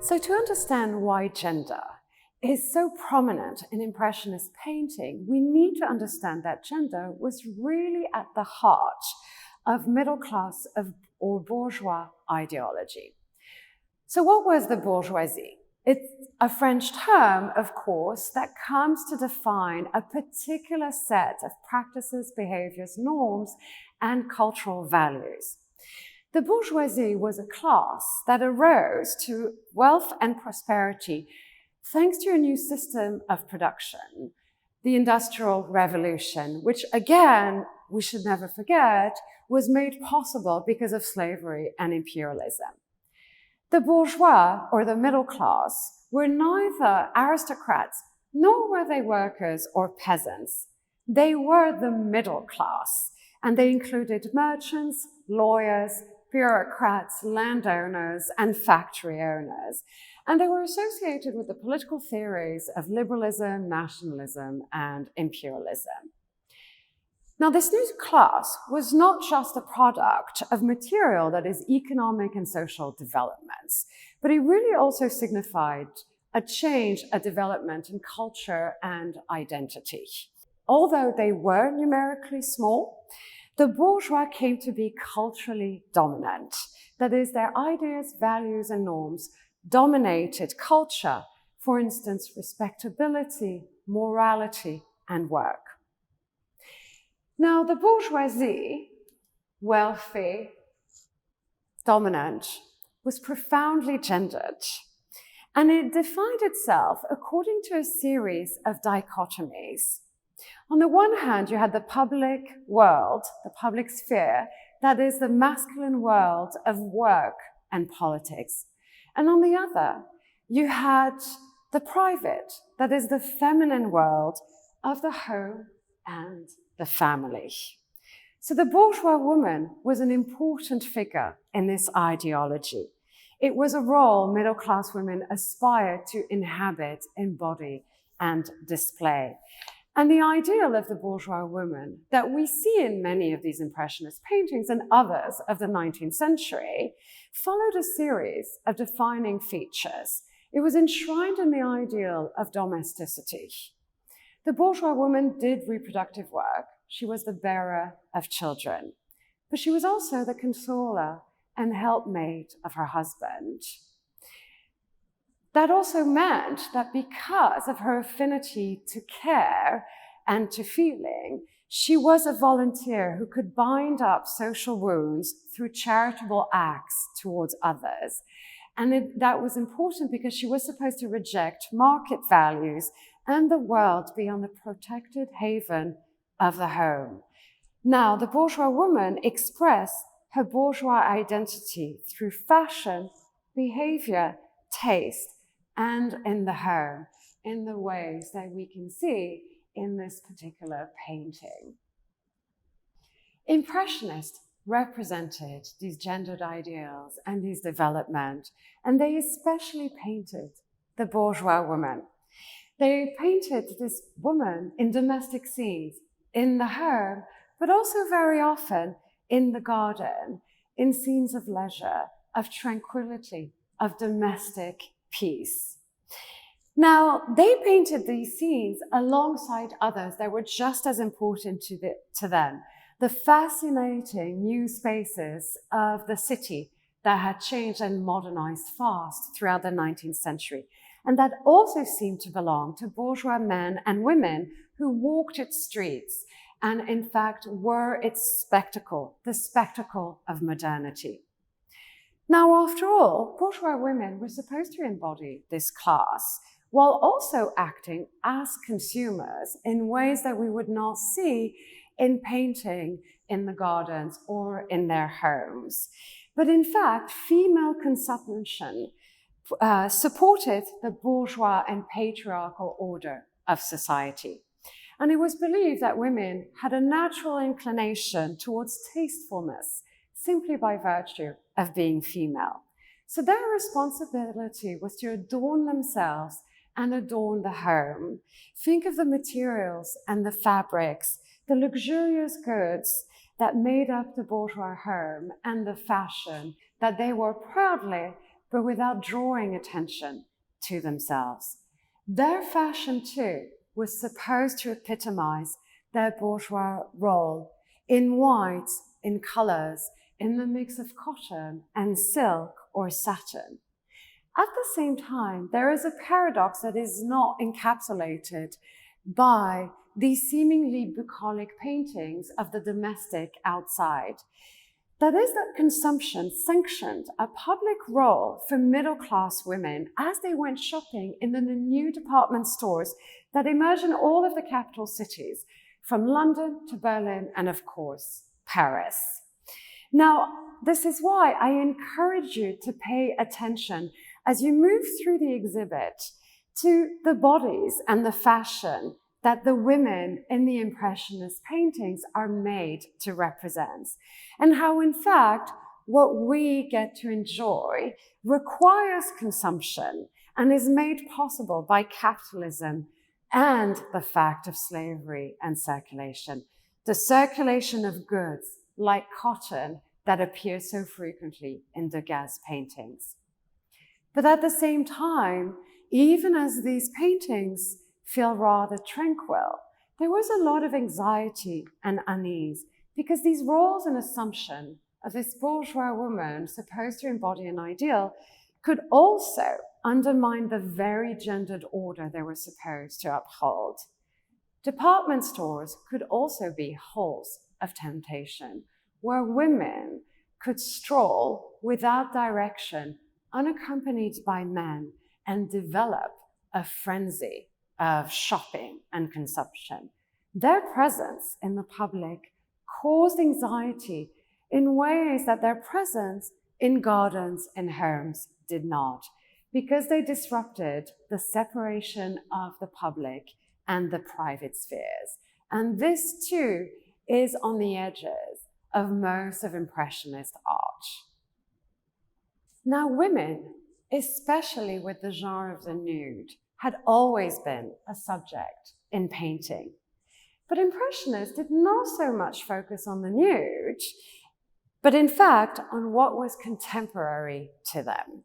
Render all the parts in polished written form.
So to understand why gender is so prominent in Impressionist painting, we need to understand that gender was really at the heart of middle class or bourgeois ideology. So what was the bourgeoisie? It's a French term, of course, that comes to define a particular set of practices, behaviors, norms, and cultural values. The bourgeoisie was a class that arose to wealth and prosperity thanks to a new system of production, the Industrial Revolution, which again, we should never forget, was made possible because of slavery and imperialism. The bourgeois, or the middle class, were neither aristocrats nor were they workers or peasants. They were the middle class, and they included merchants, lawyers, bureaucrats, landowners, and factory owners. And they were associated with the political theories of liberalism, nationalism, and imperialism. Now, this new class was not just a product of material, that is, economic and social developments, but it really also signified a change, a development in culture and identity. Although they were numerically small, the bourgeois came to be culturally dominant. That is, their ideas, values, and norms dominated culture, for instance, respectability, morality, and work. Now, the bourgeoisie, wealthy, dominant, was profoundly gendered, and it defined itself according to a series of dichotomies. On the one hand, you had the public world, the public sphere, that is the masculine world of work and politics. And on the other, you had the private, that is the feminine world of the home and the family. So the bourgeois woman was an important figure in this ideology. It was a role middle-class women aspired to inhabit, embody, and display. And the ideal of the bourgeois woman that we see in many of these Impressionist paintings and others of the 19th century followed a series of defining features. It was enshrined in the ideal of domesticity. The bourgeois woman did reproductive work. She was the bearer of children, but she was also the consoler and helpmate of her husband. That also meant that because of her affinity to care and to feeling, she was a volunteer who could bind up social wounds through charitable acts towards others. And that was important because she was supposed to reject market values and the world beyond the protected haven of the home. Now, the bourgeois woman expressed her bourgeois identity through fashion, behavior, taste, and in the home, in the ways that we can see in this particular painting. Impressionists represented these gendered ideals and these development, and they especially painted the bourgeois woman. They painted this woman in domestic scenes, in the home, but also very often in the garden, in scenes of leisure, of tranquility, of domestic peace. Now, they painted these scenes alongside others that were just as important to them. The fascinating new spaces of the city that had changed and modernized fast throughout the 19th century, and that also seemed to belong to bourgeois men and women who walked its streets and, in fact, were its spectacle, the spectacle of modernity. Now, after all, bourgeois women were supposed to embody this class while also acting as consumers in ways that we would not see in painting in the gardens or in their homes. But in fact, female consumption supported the bourgeois and patriarchal order of society. And it was believed that women had a natural inclination towards tastefulness simply by virtue of being female. So their responsibility was to adorn themselves and adorn the home. Think of the materials and the fabrics, the luxurious goods that made up the bourgeois home and the fashion that they wore proudly but without drawing attention to themselves. Their fashion, too, was supposed to epitomize their bourgeois role in whites, in colors, in the mix of cotton and silk or satin. At the same time, there is a paradox that is not encapsulated by these seemingly bucolic paintings of the domestic outside. That is that consumption sanctioned a public role for middle-class women as they went shopping in the new department stores that emerged in all of the capital cities, from London to Berlin and, of course, Paris. Now, this is why I encourage you to pay attention as you move through the exhibit to the bodies and the fashion that the women in the Impressionist paintings are made to represent, and how, in fact, what we get to enjoy requires consumption and is made possible by capitalism and the fact of slavery and circulation. The circulation of goods, like cotton, that appear so frequently in Degas' paintings. But at the same time, even as these paintings feel rather tranquil, there was a lot of anxiety and unease, because these roles and assumption of this bourgeois woman supposed to embody an ideal could also undermine the very gendered order they were supposed to uphold. Department stores could also be halls of temptation, where women could stroll without direction, unaccompanied by men, and develop a frenzy of shopping and consumption. Their presence in the public caused anxiety in ways that their presence in gardens and homes did not, because they disrupted the separation of the public and the private spheres. And this too is on the edges of most of Impressionist art. Now, women, especially with the genre of the nude, had always been a subject in painting. But Impressionists did not so much focus on the nude, but in fact on what was contemporary to them.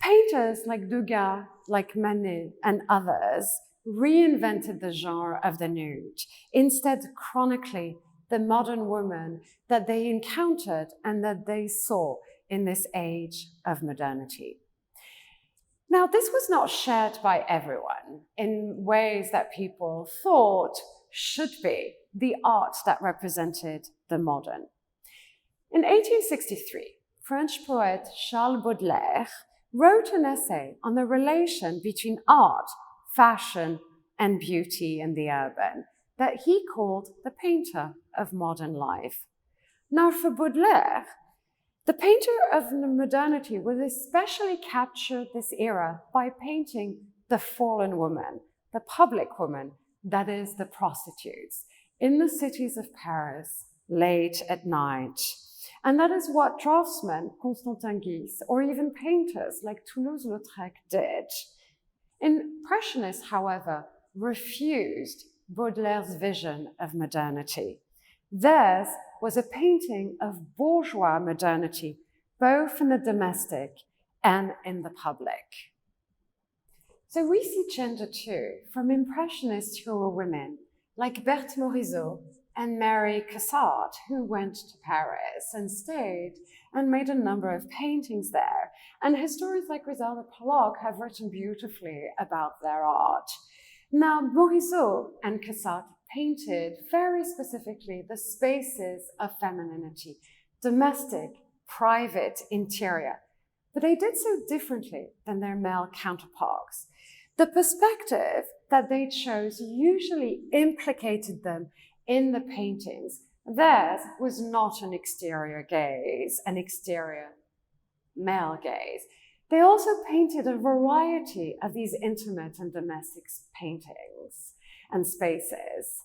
Painters like Degas, like Manet, and others reinvented the genre of the nude, instead chronically the modern woman that they encountered and that they saw in this age of modernity. Now, this was not shared by everyone in ways that people thought should be the art that represented the modern. In 1863, French poet Charles Baudelaire wrote an essay on the relation between art, fashion, and beauty in the urban that he called the painter of modern life. Now, for Baudelaire, the painter of modernity would especially capture this era by painting the fallen woman, the public woman, that is, the prostitutes, in the cities of Paris, late at night. And that is what draftsmen, Constantin Guys, or even painters like Toulouse-Lautrec did. Impressionists, however, refused Baudelaire's vision of modernity. Theirs was a painting of bourgeois modernity, both in the domestic and in the public. So we see gender too from Impressionists who were women, like Berthe Morisot and Mary Cassatt, who went to Paris and stayed and made a number of paintings there. And historians like Griselda Pollock have written beautifully about their art. Now, Morisot and Cassatt painted very specifically the spaces of femininity, domestic, private, interior, but they did so differently than their male counterparts. The perspective that they chose usually implicated them in the paintings. Theirs was not an exterior gaze, an exterior male gaze. They also painted a variety of these intimate and domestic paintings and spaces.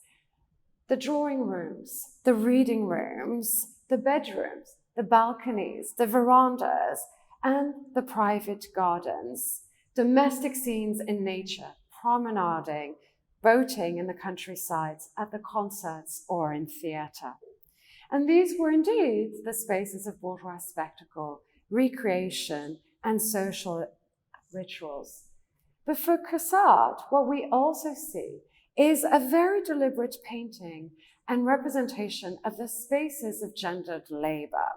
The drawing rooms, the reading rooms, the bedrooms, the balconies, the verandas, and the private gardens. Domestic scenes in nature, promenading, boating in the countrysides, at the concerts, or in theatre. And these were indeed the spaces of bourgeois spectacle, recreation, and social rituals. But for Caillebotte, what we also see is a very deliberate painting and representation of the spaces of gendered labor,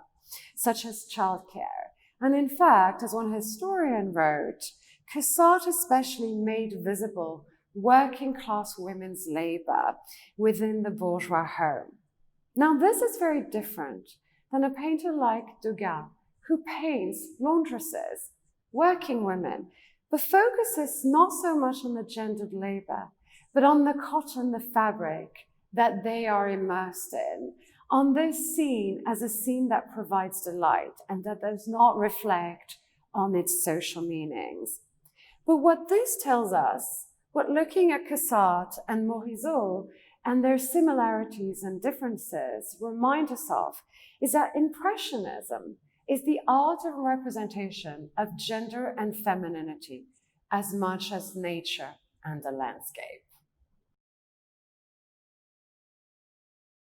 such as childcare. And in fact, as one historian wrote, Caillebotte especially made visible working class women's labor within the bourgeois home. Now, this is very different than a painter like Degas, who paints laundresses, working women, but focuses not so much on the gendered labor, but on the cotton, the fabric that they are immersed in, on this scene as a scene that provides delight and that does not reflect on its social meanings. But what this tells us, what looking at Caillebotte and Morisot and their similarities and differences remind us of, is that Impressionism is the art of representation of gender and femininity as much as nature and the landscape.